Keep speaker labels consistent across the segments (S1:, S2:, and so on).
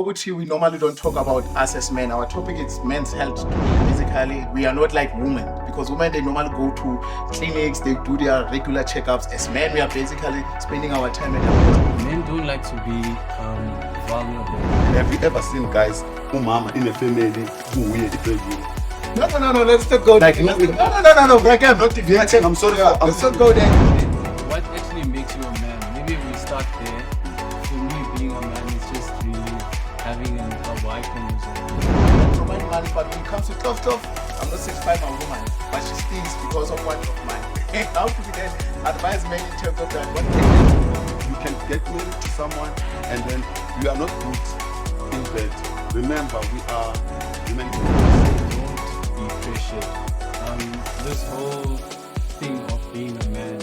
S1: Uchi, we normally don't talk about us as men. Our topic is men's health. Basically, we are not like women because women they normally go to clinics, they do their regular checkups. As men, we are basically spending our time at home.
S2: Men don't like to be vulnerable.
S3: Have you ever seen guys who mama in a family who weird baby?
S1: No. Let's not go
S3: Like,
S1: there.
S3: no.
S1: No. Black I'm not
S3: Yeah, I'm sorry.
S1: Let's not go there.
S2: What actually makes you a man? Maybe we start there. For me, being a man is just really having a Y chromosome.
S1: So many money, but when it comes to tough, I'm not satisfied my woman, but she stinks because of one of mine. How could you then advise men in terms of that? What can you do?
S3: You can get married to someone and then you are not good in bed. Remember, we are human beings.
S2: Don't be pressured. This whole thing of being a man,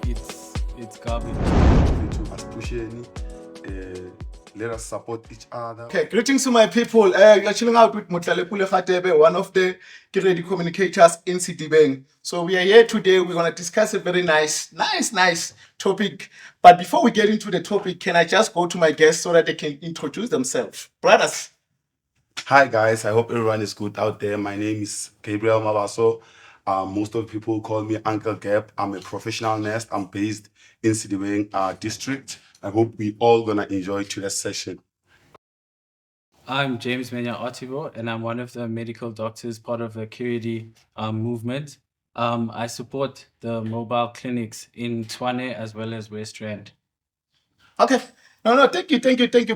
S2: it's garbage.
S3: To us push any, let us support each other.
S1: Okay, greetings to my people. You're chilling out with Motlalepule Radebe, one of the Keready communicators in Sidibeng. So we are here today. We're going to discuss a very nice topic. But before we get into the topic, can I just go to my guests so that they can introduce themselves? Brothers.
S3: Hi guys, I hope everyone is good out there. My name is Gabriel Mabaso. Most of the people call me Uncle Gab. I'm a professional nurse. I'm based in Sidibeng district. I hope we all gonna enjoy today's session.
S2: I'm James Menyah-Artivor, and I'm one of the medical doctors, part of the Keready movement. I support the mobile clinics in Tshwane as well as West Rand.
S1: Okay. No, thank you,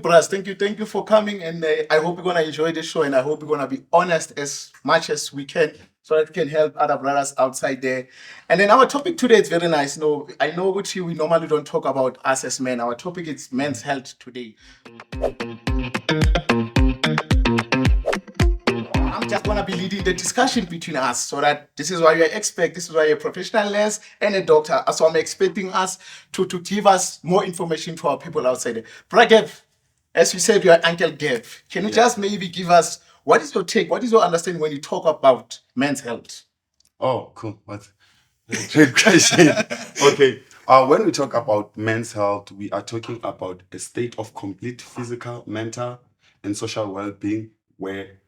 S1: brothers. Thank you for coming, and I hope you're gonna enjoy the show, and I hope you're gonna be honest as much as we can, so that we can help other brothers outside there. And then our topic today is very nice. No, I know what we normally don't talk about us as men. Our topic is men's health today. I'm just gonna be leading the discussion between us, so that this is why you're expect, this is why you're a professional nurse and a doctor. So I'm expecting us to give us more information to our people outside there. Brother Gav, as you said, you're Uncle Gab. Can you just maybe give us what is your take, what is your understanding when you talk about men's health?
S3: Oh, cool. What? Great question. Okay. When we talk about men's health, we are talking about a state of complete physical, mental, and social well-being where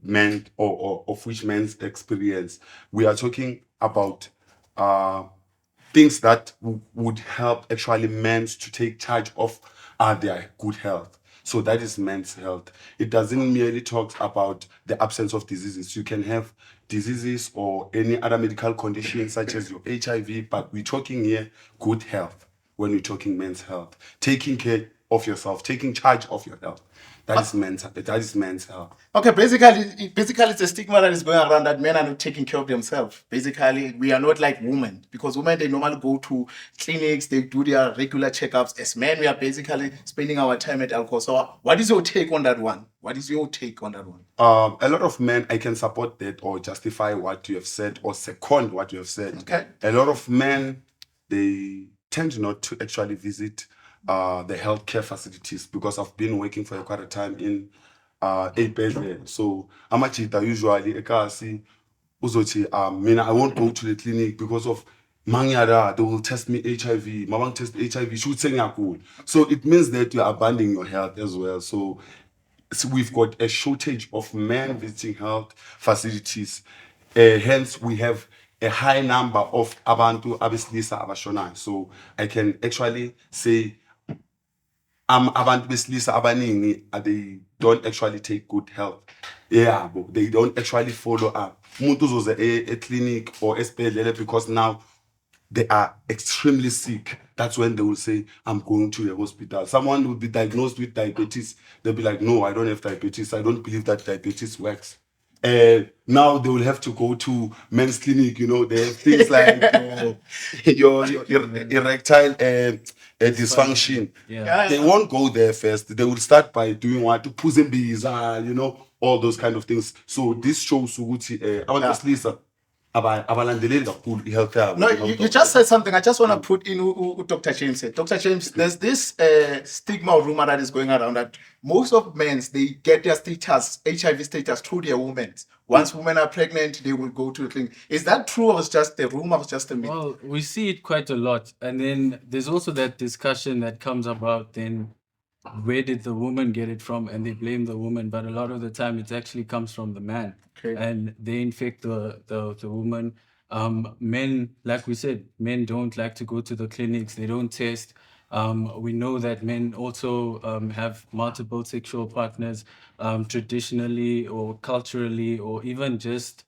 S3: men or of which men's experience. We are talking about things that would help actually men to take charge of their good health. So that is men's health. It doesn't merely talk about the absence of diseases. You can have diseases or any other medical condition such as your HIV, but we're talking here good health when we're talking men's health. Taking care of yourself, taking charge of your health. That is men's health.
S1: Okay, basically it's a stigma that is going around that men are not taking care of themselves. Basically, we are not like women, because women they normally go to clinics, they do their regular checkups. As men, we are basically spending our time at alcohol. So what is your take on that one?
S3: A lot of men, I can support that or justify what you have said or second what you have said.
S1: Okay.
S3: A lot of men, they tend not to actually visit the healthcare facilities, because I've been working for quite a time in a bed. So amachita usually ekasi uzothi I won't go to the clinic because of mangyada, they will test me HIV. Mabang test HIV, should say ngiyagula. So it means that you are abandoning your health as well. So we've got a shortage of men visiting health facilities. Hence, we have a high number of abantu abesilisa abashonayo. So I can actually say abantu besilisa abaningi they don't actually take good health. Yeah, but they don't actually follow up. Umuntu uzoze clinic or esibhedlela because now they are extremely sick. That's when they will say, I'm going to the hospital. Someone will be diagnosed with diabetes. They'll be like, no, I don't have diabetes. I don't believe that diabetes works. Now they will have to go to men's clinic. You know, they have things like your erectile dysfunction.
S2: Yeah.
S3: They won't go there first. They will start by doing what? Puzimbiza, you know, all those kind of things. So this shows ukuthi abantu besilisa abalandeleli kakhulu i-health yabo.
S1: No, you just said something. I just want to put in what Dr. James said. Dr. James, there's this stigma or rumor that is going around that most of men, they get their status, HIV status, through their women. Once women are pregnant, they will go to the clinic. Is that true, or is just the rumor, or just a myth?
S2: Well, we see it quite a lot. And then there's also that discussion that comes about then where did the woman get it from, and they blame the woman, but a lot of the time it actually comes from the man.
S1: Okay.
S2: And they infect the woman. Men, like we said, men don't like to go to the clinics, they don't test. We know that men also have multiple sexual partners, traditionally or culturally, or even just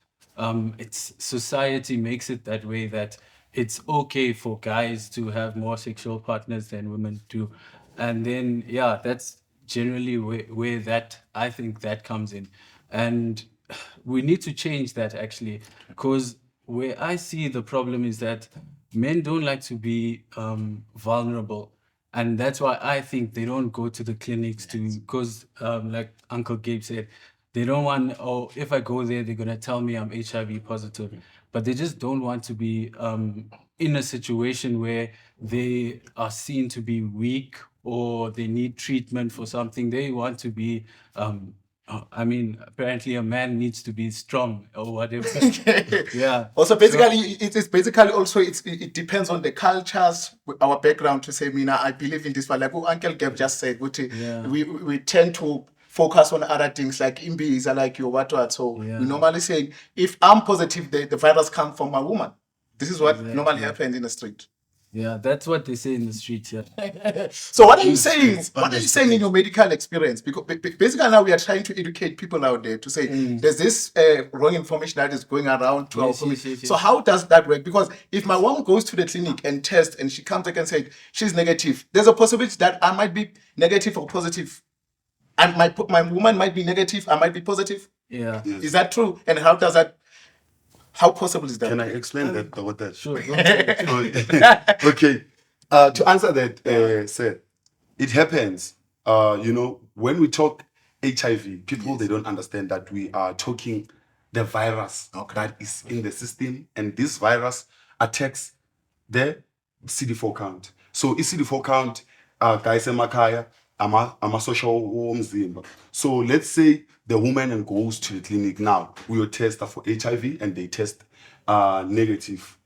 S2: it's society makes it that way, that it's okay for guys to have more sexual partners than women do. And then yeah, that's generally where that, I think, that comes in. And we need to change that, actually, because where I see the problem is that men don't like to be vulnerable. And that's why I think they don't go to the clinics to, because like Uncle Gabe said, they don't want, oh, if I go there, they're going to tell me I'm HIV positive. But they just don't want to be in a situation where they are seen to be weak or they need treatment for something. They want to be, I mean, apparently a man needs to be strong or whatever. Yeah.
S1: Also, basically, it's basically also it depends on the cultures, our background. To say, Mina, I believe in this, but like what Uncle Gab just said,
S2: Yeah.
S1: we tend to focus on other things like imbies are like your what. So
S2: Yeah.
S1: we normally say, if I'm positive, the virus comes from my woman. This is what
S2: Exactly.
S1: normally happens in the street.
S2: Yeah, that's what they say in the streets. Yeah.
S1: So what are you saying? What are you saying in your medical experience? Because basically now we are trying to educate people out there to say there's this wrong information that is going around to our
S2: Yes,
S1: community.
S2: yes, yes,
S1: So
S2: yes.
S1: how does that work? Because if my mom goes to the clinic and tests and she comes back and said she's negative, there's a possibility that I might be negative or positive, and my woman might be negative, I might be positive.
S2: Yeah.
S3: Yes.
S1: Is that true? And how does that? How possible is that?
S3: Can I explain that? What that?
S2: Sure. Go ahead.
S3: Okay. To answer that, sir, it happens. When we talk HIV, people they don't understand that we are talking the virus that is in the system, and this virus attacks the CD4 count. So CD4 count, guys emakhaya, ama social womzimba. So let's say the woman goes to the clinic now. We will test her for HIV and they test negative.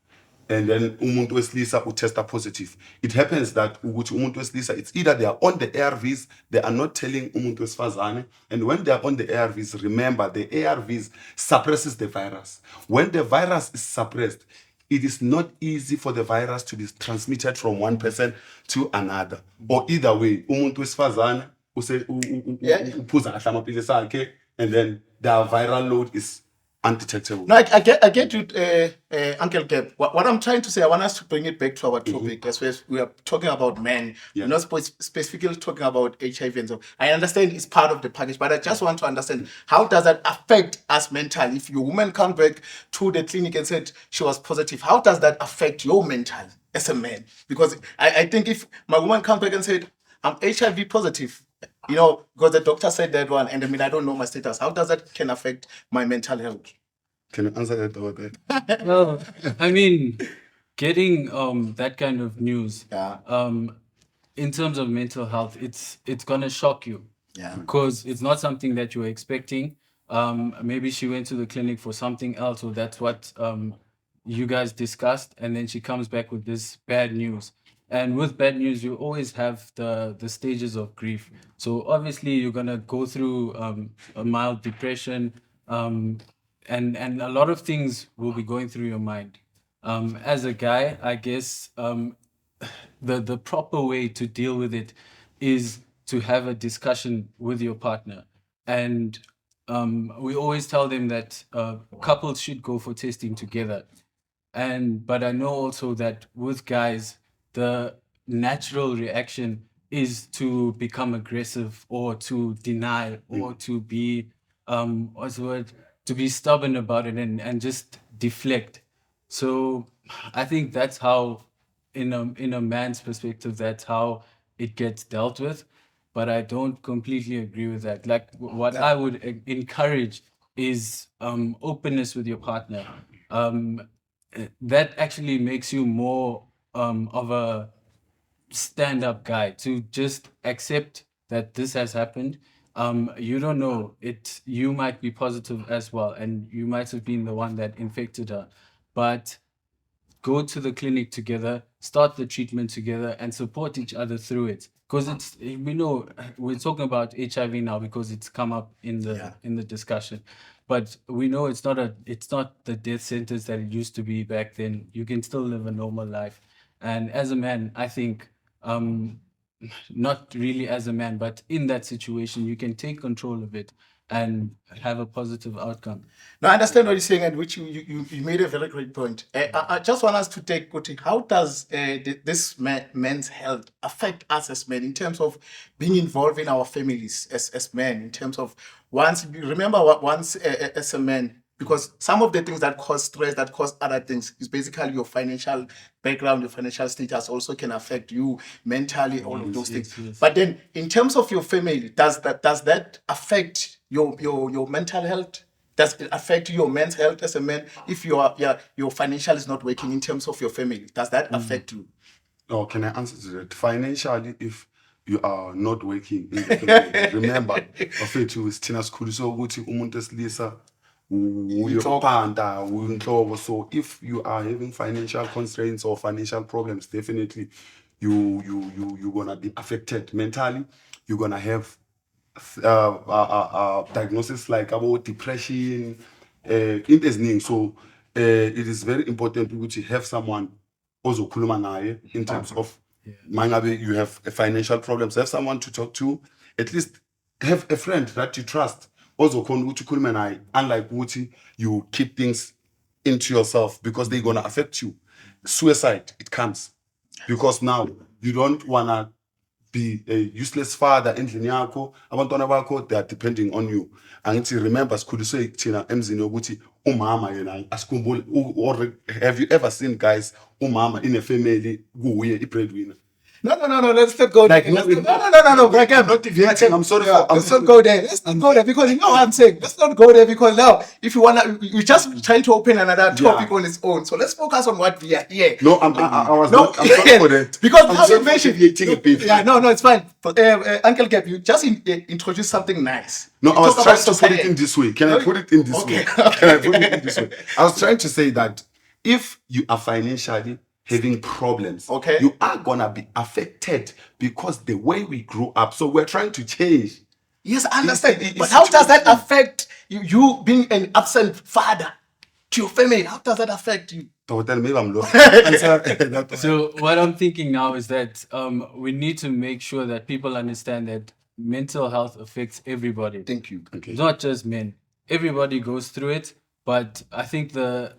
S3: And then umuntu wesilisa utesta positive. It happens that ukuthi umuntu wesilisa, it's either they are on the ARVs, they are not telling umuntu wesifazane, and when they are on the ARVs, remember the ARVs suppresses the virus. When the virus is suppressed, it is not easy for the virus to be transmitted from one person to another. Or either way, umuntu wesifazane uphuza kahle amaphilisi akhe, and then the viral load is undetectable.
S1: No, I get you, Uncle Gab. What I'm trying to say, I want us to bring it back to our topic. As we are talking about men,
S3: Yeah.
S1: we're not specifically talking about HIV and so. I understand it's part of the package, but I just want to understand how does that affect us mentally? If your woman comes back to the clinic and said she was positive, how does that affect your mental as a man? Because I think if my woman comes back and said I'm HIV positive, because the doctor said that one, and I mean I don't know my status. How does that can affect my mental health?
S3: Can you answer that over there?
S2: Well, I mean, getting that kind of news,
S1: Yeah.
S2: in terms of mental health, it's gonna shock you.
S1: Yeah.
S2: Because it's not something that you were expecting. Maybe she went to the clinic for something else, or that's what you guys discussed, and then she comes back with this bad news. And with bad news, you always have the stages of grief. So obviously, you're gonna go through a mild depression, and a lot of things will be going through your mind. As a guy, I guess the proper way to deal with it is to have a discussion with your partner. And we always tell them that couples should go for testing together. But I know also that with guys, the natural reaction is to become aggressive or to deny or to be what's the word? To be stubborn about it and just deflect. So I think that's how, in a man's perspective, that's how it gets dealt with. But I don't completely agree with that. Like what I would encourage is openness with your partner. That actually makes you more of a stand-up guy, to just accept that this has happened. You don't know it. You might be positive as well, and you might have been the one that infected her. But go to the clinic together, start the treatment together, and support each other through it. Because we know we're talking about HIV now because it's come up in the discussion, but we know it's not the death sentence that it used to be back then. You can still live a normal life, and as a man, I think not really as a man, but in that situation, you can take control of it and have a positive outcome.
S1: Now, I understand what you're saying, and which you made a very great point. I just want us to take, how does this men's health affect us as men in terms of being involved in our families as men, in terms of once as a man, because some of the things that cause stress, that cause other things, is basically your financial background, your financial status also can affect you mentally, all of those things.
S2: Yes.
S1: But then, in terms of your family, does that affect your mental health? Does it affect your men's health as a man if your financial is not working in terms of your family? Does that affect you?
S3: Oh, can I answer to that? Financially, if you are not working in the family, remember, bafethu sithina sikhuliswa ukuthi umuntu esilisa uyophanda uyinhloko. So if you are having financial constraints or financial problems, definitely you're gonna be affected mentally. You're gonna have diagnosis like about depression, into eziningi. So it is very important to have someone ozokhuluma naye in terms of mangabe you have financial problems, have someone to talk to, at least have a friend that you trust ozokhona ukuthi ukhulume naye, unlike ukuthi you keep things into yourself because they're gonna affect you. Suicide, it comes because now you don't wanna be a useless father endlini yakho, abantwana bakho they are depending on you. Angithi remember sikhuliswe thina emzini ukuthi umama yena asikhumbule, or have you ever seen guys umama in a family kuye i-breadwinner?
S1: No. Let's not go there. No. Break up.
S3: Not deviating. I'm sorry.
S1: Let's not go there. Let's not go there because you know what I'm saying. Let's not go there because now, if you wanna, you're just trying to open another topic on its own. So let's focus on what we are here.
S3: No, I'm sorry for that.
S1: Because
S3: I'm
S1: how
S3: sorry
S1: you mentioned
S3: for deviating a bit.
S1: Yeah, no, it's fine. But Uncle Gab, you just introduced something nice.
S3: No,
S1: You
S3: I was
S1: talk
S3: trying
S1: about
S3: to put it in this way. Can I put it in this way? Can I put it in this way? I was trying to say that if you are financially having problems,
S1: Okay.
S3: you are gonna be affected because the way we grew up. So we're trying to change.
S1: Yes, I understand.
S3: It's
S1: But how does that
S3: situation.
S1: affect you being an absent father to your family? How does that affect you?
S3: Maybe I'm lost. Answer that one.
S2: So what I'm thinking now is that we need to make sure that people understand that mental health affects everybody.
S1: Thank you.
S3: Okay.
S2: Not just men. Everybody goes through it, but I think the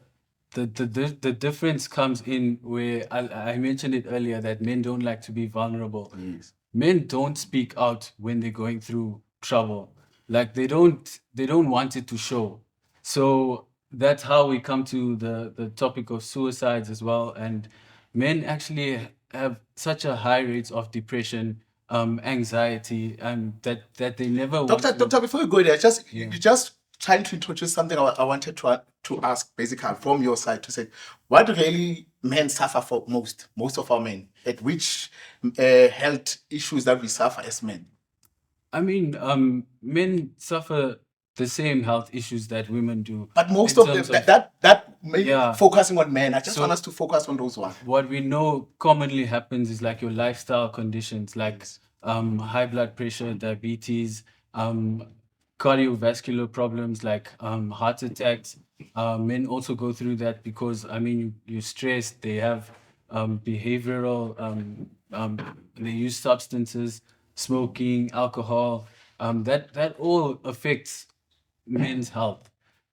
S2: difference comes in where I mentioned it earlier that men don't like to be vulnerable.
S1: Yes.
S2: Men don't speak out when they're going through trouble. Like they don't want it to show. So that's how we come to the topic of suicides as well. And men actually have such a high rate of depression, anxiety, that they never want to-
S1: Doctor, before you go there, you just trying to introduce something I wanted to ask basically from your side to say, what really men suffer for most of our men? At which health issues that we suffer as men?
S2: I mean, men suffer the same health issues that women do.
S1: But most
S2: in
S1: of them,
S2: terms
S1: that maybe
S2: Yeah.
S1: focusing on men. I just
S2: So-
S1: want us to focus on those ones.
S2: what we know commonly happens is like your lifestyle conditions, like high blood pressure, diabetes, cardiovascular problems like heart attacks. Men also go through that because you're stressed. They have behavioral. They use substances, smoking, alcohol. That all affects men's health.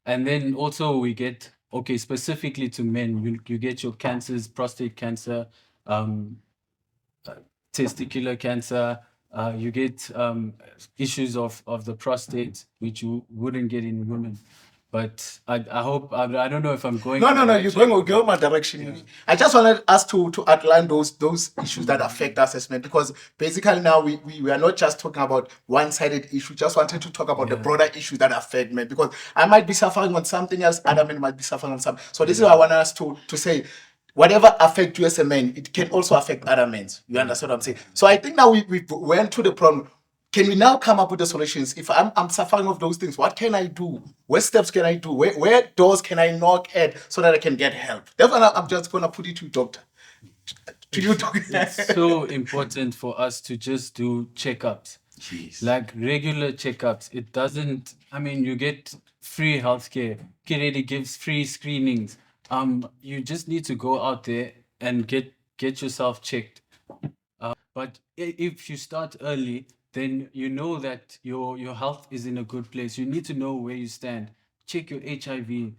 S2: And then also we get, specifically to men, you get your cancers, prostate cancer, testicular cancer, you get issues of the prostate, which you wouldn't get in women. But I hope, I don't know if I'm going.
S1: No, you're going my direction. I just wanted us to outline those issues that affect us as men, because basically now we are not just talking about one-sided issue. Just wanted to talk about the broader issues that affect men, because I might be suffering on something else, other men might be suffering on something. So this is what I want us to say. Whatever affects you as a man, it can also affect other men. You understand what I'm saying? So I think now we went to the problem. can we now come up with the solutions? If I'm suffering of those things, what can I do? What steps can I do? Where doors can I knock at so that I can get help? That's what I'm just gonna put it to you, doctor. To you, doctor.
S2: It's so important for us to just do checkups.
S1: Jeez.
S2: Like regular checkups. It doesn't, I mean, you get free healthcare. Keready gives free screenings. You just need to go out there and get yourself checked. But if you start early, then you know that your health is in a good place. You need to know where you stand. Check your HIV.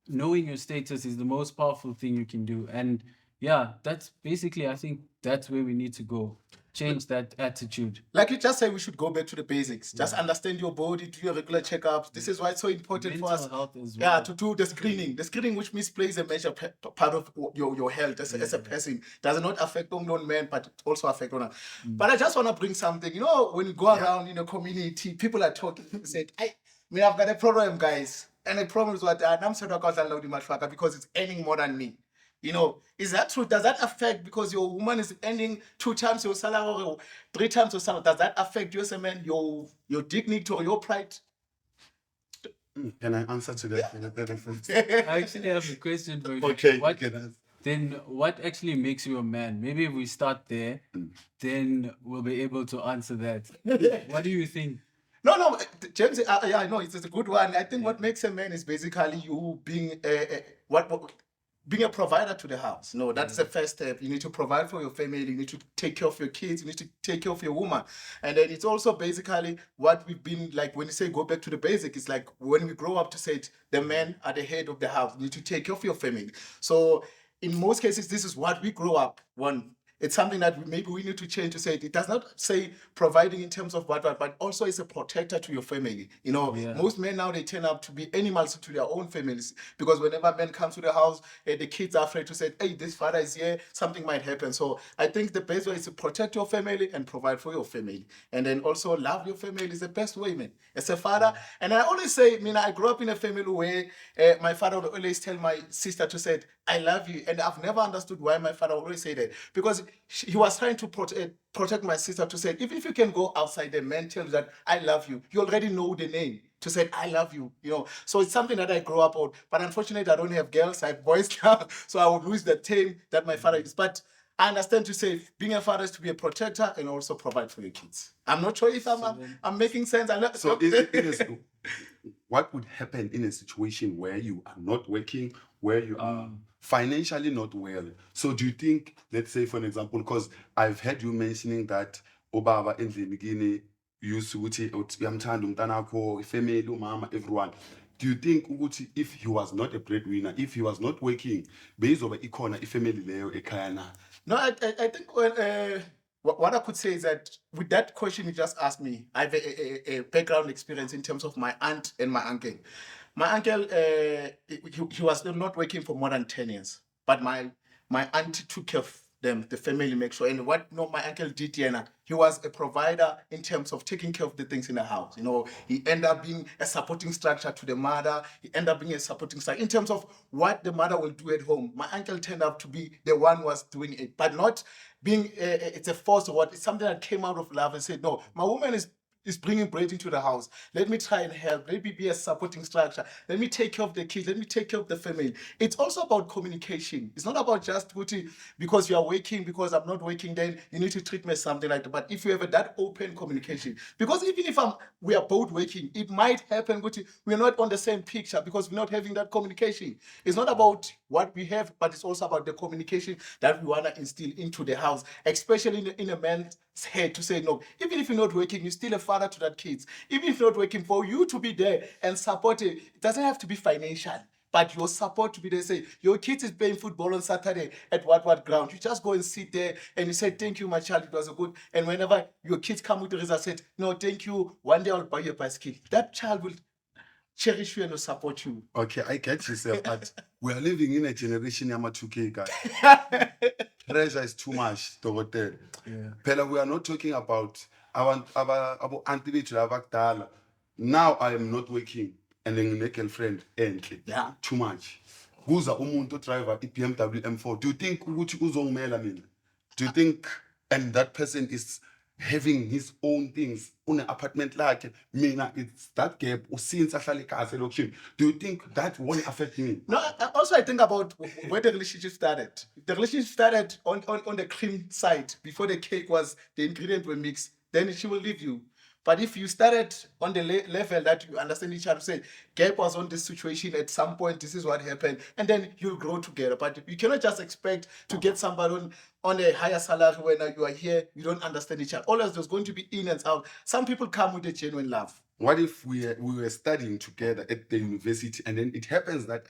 S2: Knowing your status is the most powerful thing you can do. And yeah, that's basically, I think that's where we need to go. Change that attitude.
S1: Like you just said, we should go back to the basics. Just understand your body, do your regular checkups. This is why it's so important for us.
S2: Mental health as
S1: Yeah,
S2: well.
S1: to do the screening. The screening, which means plays a major part of your health as a person. Does not affect only on men, but it also affect on us. But I just want to bring something. You know, when you go around in a community, people are talking. People say, I've got a problem, guys. And the problem is what I'm saying because it's earning more than me. You know, is that true? Does that affect, because your woman is earning 2 times your salary or 3 times your salary? Does that affect you as a man, your dignity or your pride?
S3: Can I answer to that?
S2: I actually have a question for you.
S3: Okay,
S2: What,
S3: you can answer.
S2: then what actually makes you a man? Maybe if we start there, then we'll be able to answer that. What do you think?
S1: No, James, yeah, I know it's a good one. I think what makes a man is basically you being being a provider to the house. No, that's the first step. You need to provide for your family. You need to take care of your kids. You need to take care of your woman. And then it's also basically what we've been like, when you say go back to the basic, it's like when we grow up to say it, the men are the head of the house. You need to take care of your family. So in most cases, this is what we grow up. It's something that maybe we need to change to say it does not say providing in terms of what, but also it's a protector to your family. You know, most men now, they turn out to be animals to their own families, because whenever men come to the house, the kids are afraid to say, hey, this father is here, something might happen. So I think the best way is to protect your family and provide for your family. And then also love your family is the best way, man. As a father, and I always say, I grew up in a family where my father would always tell my sister to say, I love you. And I've never understood why my father would always say that, because he was trying to protect my sister to say, even if you can go outside, the man tells you that I love you, you already know the name to say I love you, you know. So it's something that I grew up on. But unfortunately, I don't have girls, I have boys now, so I would lose the term that my father is. But I understand to say being a father is to be a protector and also provide for your kids. I'm not sure if I'm making sense.
S3: So what would happen in a situation where you are not working, where you are financially not well? So do you think, let's say for an example, because I've heard you mentioning that obaba endlini kini used ukuthi uyamthanda umntana wakho, ifamily, umama, everyone. Do you think ukuthi if he was not a breadwinner, if he was not working, bezoba ikhona ifamily leyo ekhaya na?
S1: No, I think what I could say is that with that question you just asked me, I have a background experience in terms of my aunt and my uncle. My uncle, he was not working for more than 10 years, but my aunt took care of them, the family, make sure. And what my uncle did, he was a provider in terms of taking care of the things in the house. You know, he ended up being a supporting structure to the mother. He ended up being a supporting structure in terms of what the mother will do at home. My uncle turned out to be the one who was doing it, but not being it's a force or what. It's something that came out of love and said, no, my woman is bringing bread into the house. Let me try and help. Let me be a supporting structure. Let me take care of the kids. Let me take care of the family. It's also about communication. It's not about just because you are working, because I'm not working, then you need to treat me as something like that. But if you have that open communication, because even if we are both working, it might happen we're not on the same picture because we're not having that communication. It's not about what we have, but it's also about the communication that we want to instill into the house, especially in a man's head, to say, no, even if you're not working, you're still a father to that kids. Even if you're not working, for you to be there and support it doesn't have to be financial, but your support to be there. Say your kids is playing football on Saturday at what ground, you just go and sit there and you say, thank you, my child, it was a good. And whenever your kids come with the result, said, no, thank you, one day I'll buy you a bicycle. That child will cherish you and will support you.
S3: Okay, I get yourself, but we are living in a generation yama 2K guys. Pressure is too much. Pela, we are not talking about our now I am not working and then a girlfriend ently.
S1: Yeah.
S3: Too much. Who's a umuntu driver BMW M4? Do you think ukuthi uzongimela mina? Do you think and that person is having his own things, une apartment lakhe, mina it's that gap, since ahlale ekhaya elokishini. Do you think that won't affect me?
S1: No, also I think about where the relationship started. The relationship started on the cream side before the cake was, the ingredients were mixed. Then she will leave you. But if you started on the level that you understand each other, say, Gabe was on this situation at some point, this is what happened, and then you'll grow together. But you cannot just expect to get somebody on a higher salary when you are here, you don't understand each other. Always there's going to be in and out. Some people come with a genuine love.
S3: What if we were studying together at the university and then it happens that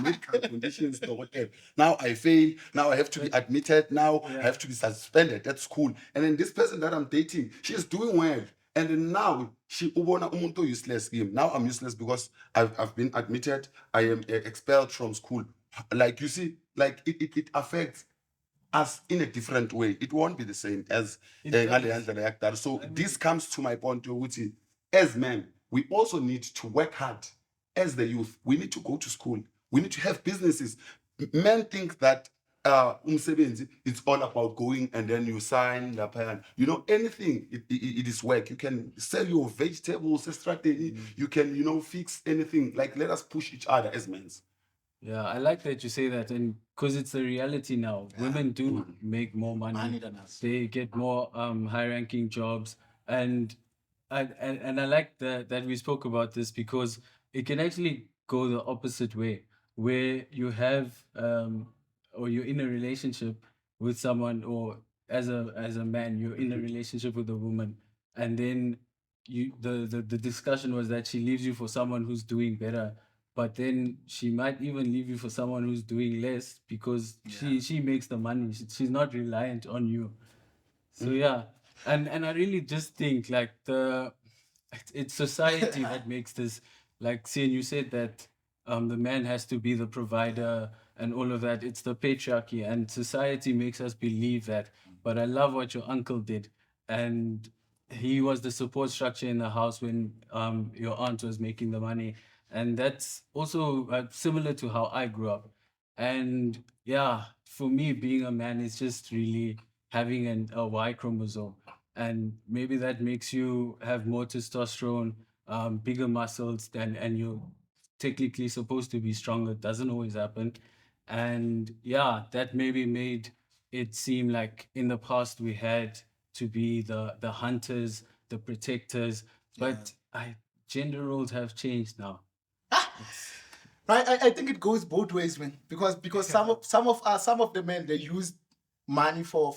S3: medical conditions or whatever, now I fail, now I have to be admitted, now I have to be suspended at school, and then this person that I'm dating, she's doing well, and then now she ubona umuntu useless game. Now I'm useless because I've been admitted, I am expelled from school. Like you see, like it affects us in a different way. It won't be the same as so this comes to my point, which is, as men, we also need to work hard. As the youth, we need to go to school. We need to have businesses. Men think that umsebenzi, it's all about going and then you sign the plan. You know, anything, it is work. You can sell your vegetables, strategy. You can, fix anything. Like, let us push each other as men.
S2: Yeah, I like that you say that, and because it's the reality now. Women do make more money
S1: Than us.
S2: They get more high-ranking jobs, and I like that we spoke about this because it can actually go the opposite way, where you have or you're in a relationship with someone, or as a man, you're in a relationship with a woman, and then the discussion was that she leaves you for someone who's doing better, but then she might even leave you for someone who's doing less because she makes the money. She's not reliant on you. So yeah, and I really just think like it's society that makes this, like, seeing you said that the man has to be the provider and all of that. It's the patriarchy, and society makes us believe that. But I love what your uncle did, and he was the support structure in the house when your aunt was making the money, and that's also similar to how I grew up. And yeah, for me, being a man is just really having a Y chromosome, and maybe that makes you have more testosterone, bigger muscles, and you're technically supposed to be stronger. It doesn't always happen, and yeah, that maybe made it seem like in the past we had to be the hunters, the protectors, but gender roles have changed now.
S1: Right, I think it goes both ways, man. Because some of the men, they use money for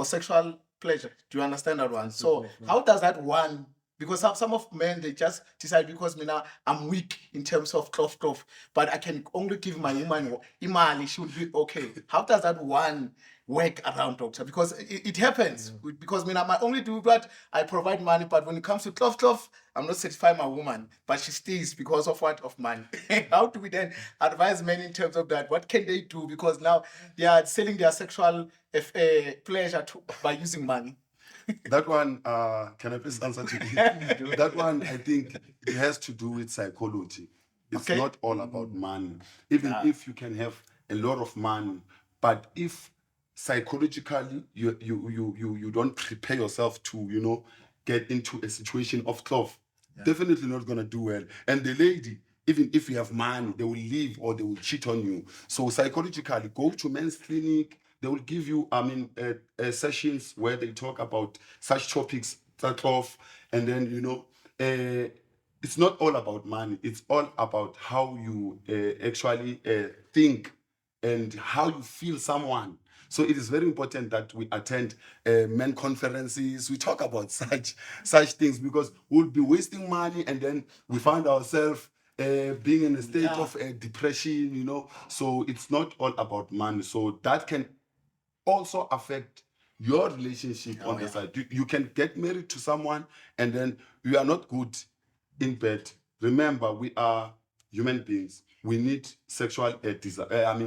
S1: sexual pleasure. Do you understand that one? So how does that one? Because some of men, they just decide, because me now I'm weak in terms of cloth, but I can only give my woman imali, she would be okay. How does that one work around, doctor? Because it happens. Because me now I only do that, I provide money, but when it comes to cloth, I'm not satisfying my woman, but she stays because of what? Of money. How do we then advise men in terms of that? What can they do? Because now they are selling their sexual pleasure by using money.
S3: That one, can I please answer to you? That one, I think it has to do with psychology. It's not all about money. Even if you can have a lot of money, but if psychologically you don't prepare yourself to, get into a situation of cloth, definitely not gonna do well. And the lady, even if you have money, they will leave or they will cheat on you. So psychologically, go to men's clinic. They will give you, sessions where they talk about such topics, that off, and then it's not all about money. It's all about how you actually think and how you feel someone. So it is very important that we attend men conferences. We talk about such things, because we'll be wasting money and then we find ourselves being in a state of depression. So it's not all about money. So that can also affect your relationship on the side. You can get married to someone and then you are not good in bed. Remember, we are human beings. We need sexual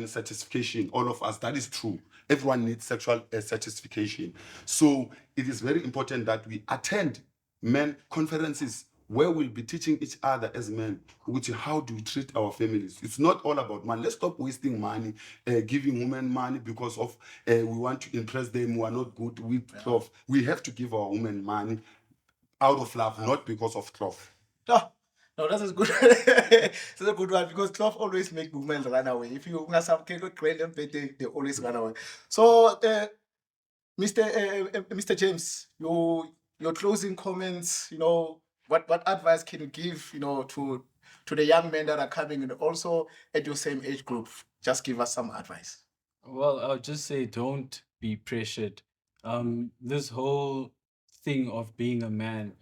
S3: satisfaction. All of us. That is true. Everyone needs sexual satisfaction. So it is very important that we attend men conferences where we'll be teaching each other as men, which how do we treat our families. It's not all about money. Let's stop wasting money, giving women money because of we want to impress them who are not good with cloth. We have to give our women money out of love, not because of cloth.
S1: No, that's a good. That's a good one because cloth always make women run away. If you have some kind of grand they always run away. So, Mr. James, your closing comments. You know, what advice can you give? You know, to the young men that are coming and also at your same age group. Just give us some advice.
S2: Well, I'll just say don't be pressured. This whole thing of being a man,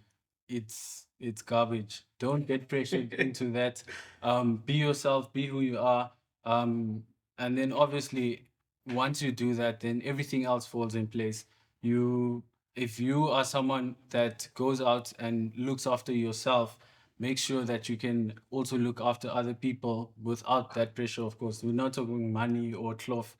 S2: it's garbage. Don't get pressured into that. Be yourself, be who you are. And then obviously once you do that, then everything else falls in place. If you are someone that goes out and looks after yourself, make sure that you can also look after other people without that pressure, of course. We're not talking money or cloth.